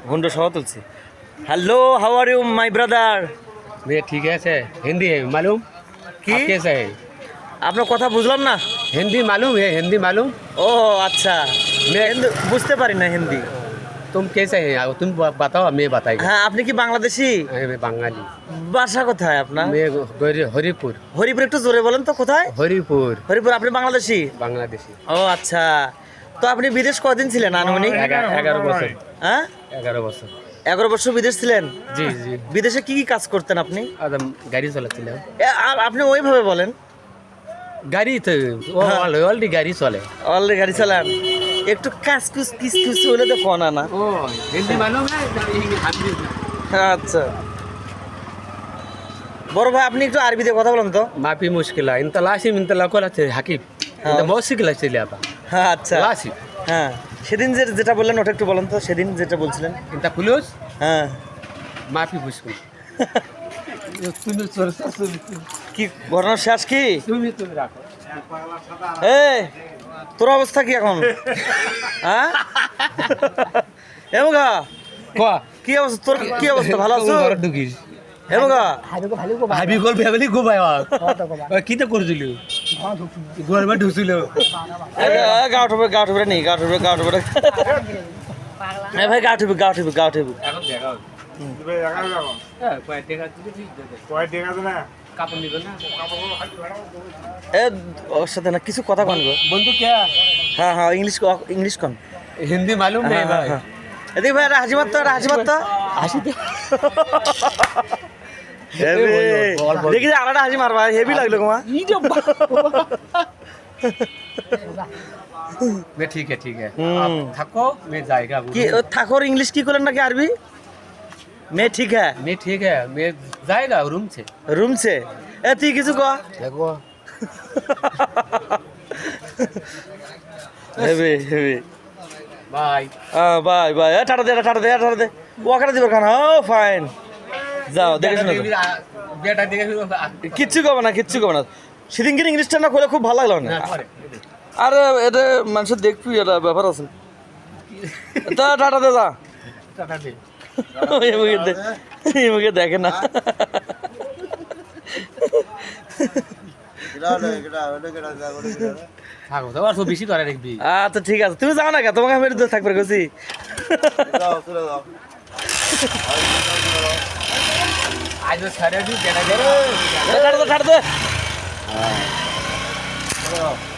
घुंडो सह Tulsi hello how are you my brother मैं ठीक है से हिंदी है मालूम की? आप कैसे है আপনার কথা বুঝলাম না हिंदी मालूम है हिंदी मालूम ও আচ্ছা मैं বুঝতে পারি না হিন্দি तुम कैसे है तुम बताओ मैं बताएगा হ্যাঁ আপনি কি বাংলাদেশি मैं बंगाली বাসা কোথায় আপনার मैं हरिपुर হরিপুর একটু জোরে বলেন তো কোথায় हरिपुर হরিপুর আপনি বাংলাদেশি बांग्लादेशी ও আচ্ছা তো আপনি বিদেশ কদিন ছিলেন আনুমানিক 11 বছর হ্যাঁ 11 বছর 11 বছর বিদেশ ছিলেন জি জি বিদেশে কি কি কাজ করতেন আপনি আদম গাড়ি চালাচ্ছিলাম আপনি ওইভাবে বলেন গাড়ি তো অলরেডি গাড়ি চলে অলরেডি গাড়ি চালান একটু কাজ কুস কিস কুস হলে তো ফোন আনা ও হিন্দি মালুম আচ্ছা বড় ভাই আপনি একটু আরবিতে কথা বলেন তো माफी मुश्किल है इंत लासिम इंत लकोला हाकिब इंत बहुत सिखला चले आप হ্যাঁ আচ্ছা लासिम হ্যাঁ সেদিন যেটা বললেন ওটা একটু বলেন তো সেদিন যেটা বলছিলেন इंत पुलिस হ্যাঁ माफी मुश्किल কি ঘটনা শেষ কি তুমি রাখো এই তোর অবস্থা কি এখন হ্যাঁ এমগা কোয়া কি অবস্থা তোর কি অবস্থা ভালো আছো ঘর ঢুকিস এমগা হাবি গল ফ্যামিলি গো ভাই কি তো করছিল ঘর মে ঢুকছিল গাঁও ঠুবে নেই গাঁও ঠুবে এ ভাই গাঁও ঠুবে এখন দেখাও কাপড় নিবে না এ ওর সাথে না কিছু কথা কন গো বন্ধু কে হ্যাঁ হ্যাঁ ইংলিশ কন হিন্দি মালুম নেই ভাই এদিকে ভাই হাসি মারতো হাসিতে দেখি যে আলাদা হাসি মারবা হেভি লাগলো তোমা मैं ठीक है आप थको मैं जाएगा কি ঠাকুর ইংলিশ কি করলেন নাকি আরবি মে ঠিক হ্যাঁ मैं ठीक है मैं जाएगा रूम से রুম সে এ তুই কিছু কহ देखो heavy bye by tata they Wakata দিবার খান ও ফাইন যাও দেখে শুনে যাও। बेटा देखे কিচ্ছু কবে না সেদিনকে ইংলিশটা না করলে খুব ভালো লাগলো না फिर আর এটা মানুষ দেখবি এটা ব্যাপার আছে তা টাটা দে যা टाटा दे এমুকে দেখে না থাকো তো আর সব বেশি করে দেখবি আচ্ছা ঠিক আছে তুমি যাও না কে তোমাকে আমি একটু দূরে থাকবে গেছি আজ ছাড়া দি বেটা টাটা দে হ্যাঁ